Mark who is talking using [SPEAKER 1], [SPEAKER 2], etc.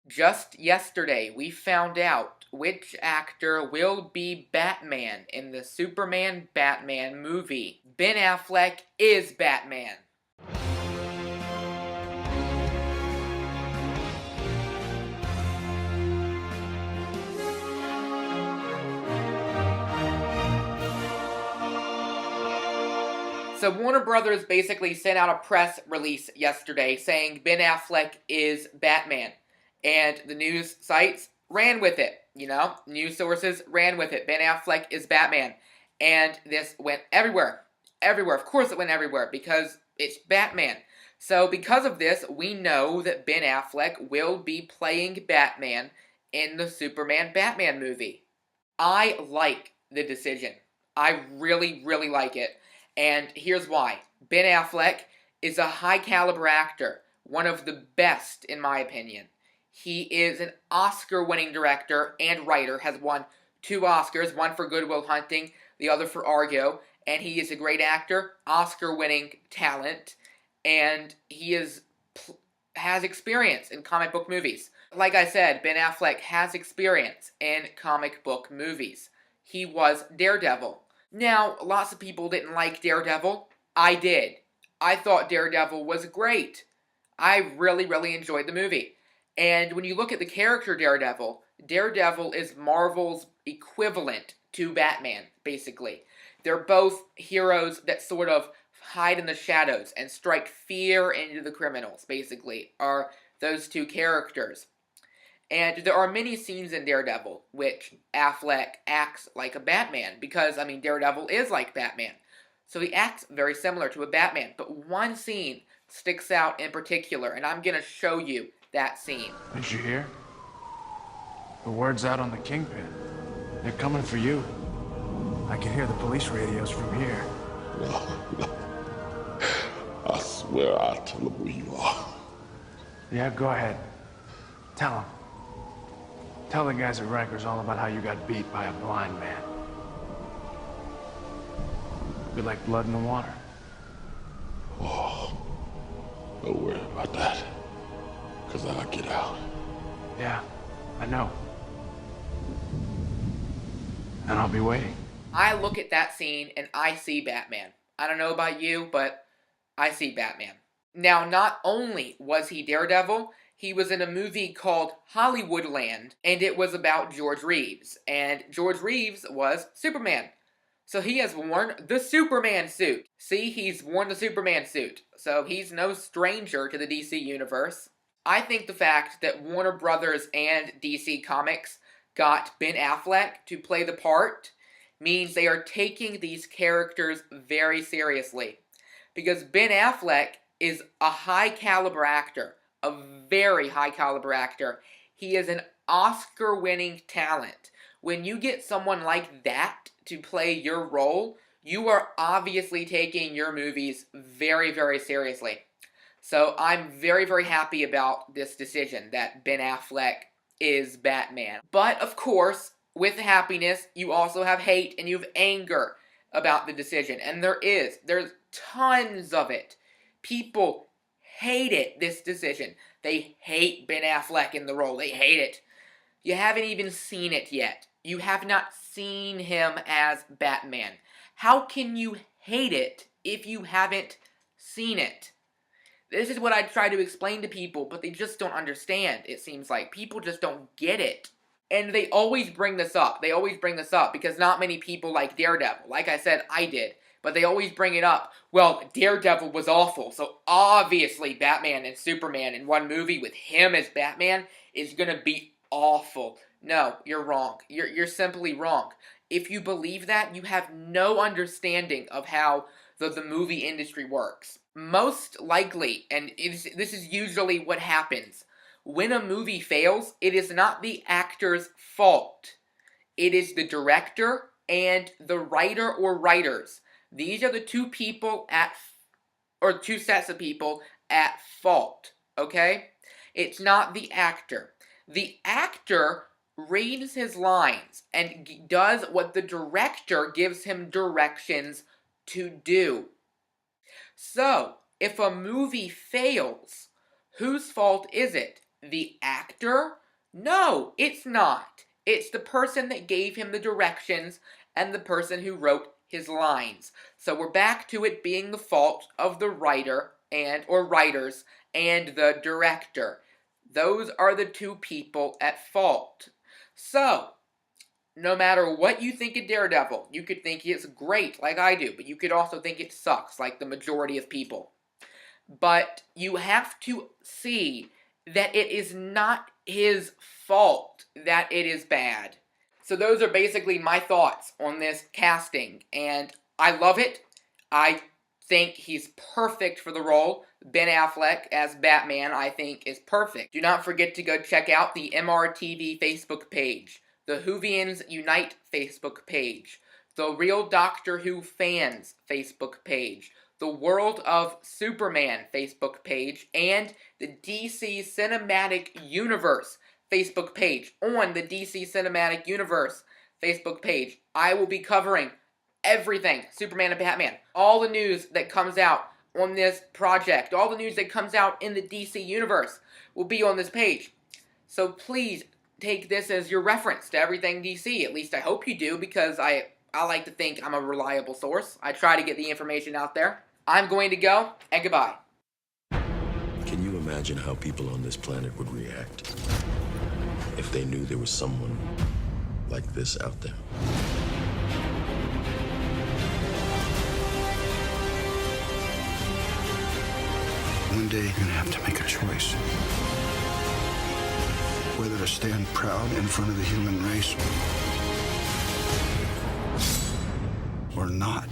[SPEAKER 1] Just yesterday, we found out which actor will be Batman in the Superman Batman movie. Ben Affleck is Batman. So Warner Brothers basically sent out a press release yesterday saying Ben Affleck is Batman. And the news sites ran with it. News sources ran with it. Ben Affleck is Batman. And this went everywhere. Everywhere. Of course it went everywhere because it's Batman. So because of this, we know that Ben Affleck will be playing Batman in the Superman Batman movie. I like the decision. I really, really like it. And here's why. Ben Affleck is a high caliber actor, one of the best in my opinion. He is an Oscar-winning director and writer, has won 2 Oscars, one for Good Will Hunting, the other for Argo, and he is a great actor, Oscar-winning talent, and has experience in comic book movies. Like I said, Ben Affleck has experience in comic book movies. He was Daredevil. Now, lots of people didn't like Daredevil. I did. I thought Daredevil was great. I really, really enjoyed the movie. And when you look at the character Daredevil, Daredevil is Marvel's equivalent to Batman, basically. They're both heroes that sort of hide in the shadows and strike fear into the criminals, basically, are those two characters. And there are many scenes in Daredevil which Affleck acts like a Batman, because, Daredevil is like Batman. So he acts very similar to a Batman, but one scene sticks out in particular, and I'm going to show you that scene.
[SPEAKER 2] Did you hear? The word's out on the Kingpin. They're coming for you. I can hear the police radios from here.
[SPEAKER 3] No. I swear I'll tell them where you are.
[SPEAKER 2] Yeah, go ahead. Tell them. Tell the guys at Rikers all about how you got beat by a blind man. Be like blood in the water.
[SPEAKER 3] Oh, don't worry about that. Because I'll get out.
[SPEAKER 2] Yeah, I know. And I'll be waiting.
[SPEAKER 1] I look at that scene and I see Batman. I don't know about you, but I see Batman. Now, not only was he Daredevil, he was in a movie called Hollywoodland, and it was about George Reeves. And George Reeves was Superman. So he has worn the Superman suit. See, he's worn the Superman suit. So he's no stranger to the DC universe. I think the fact that Warner Brothers and DC Comics got Ben Affleck to play the part means they are taking these characters very seriously. Because Ben Affleck is a high caliber actor. A very high caliber actor. He is an Oscar-winning talent. When you get someone like that to play your role, you are obviously taking your movies very, very seriously. So I'm very, very happy about this decision that Ben Affleck is Batman. But of course, with happiness, you also have hate and you have anger about the decision. And there's tons of it. People hate it, this decision. They hate Ben Affleck in the role. They hate it. You haven't even seen it yet. You have not seen him as Batman. How can you hate it if you haven't seen it? This is what I try to explain to people, but they just don't understand, it seems like. People just don't get it. And they always bring this up. They always bring this up because not many people like Daredevil. Like I said, I did. But they always bring it up. Well, Daredevil was awful, so obviously Batman and Superman in one movie with him as Batman is gonna be awful. No, you're wrong. You're simply wrong. If you believe that, you have no understanding of how the movie industry works. Most likely, and this is usually what happens, when a movie fails, it is not the actor's fault. It is the director and the writer or writers. These are the two sets of people at fault, okay? It's not the actor. The actor reads his lines and does what the director gives him directions to do. So, if a movie fails, whose fault is it? the actor? No, it's not. It's the person that gave him the directions and the person who wrote his lines. So we're back to it being the fault of the writer or writers and the director. Those are the two people at fault. So, no matter what you think of Daredevil, you could think it's great, like I do, but you could also think it sucks, like the majority of people. But you have to see that it is not his fault that it is bad. So those are basically my thoughts on this casting, and I love it. I think he's perfect for the role. Ben Affleck as Batman, I think, is perfect. Do not forget to go check out the MRTV Facebook page, the Whovians Unite Facebook page, the Real Doctor Who Fans Facebook page, the World of Superman Facebook page, and the DC Cinematic Universe Facebook page. On the DC Cinematic Universe Facebook page, I will be covering everything Superman and Batman. All the news that comes out on this project, all the news that comes out in the DC Universe will be on this page. So please take this as your reference to everything DC. At least I hope you do, because I like to think I'm a reliable source. I try to get the information out there. I'm going to go, and goodbye.
[SPEAKER 4] Can you imagine how people on this planet would react if they knew there was someone like this out there?
[SPEAKER 5] One day, you're gonna have to make a choice. Whether to stand proud in front of the human race or not.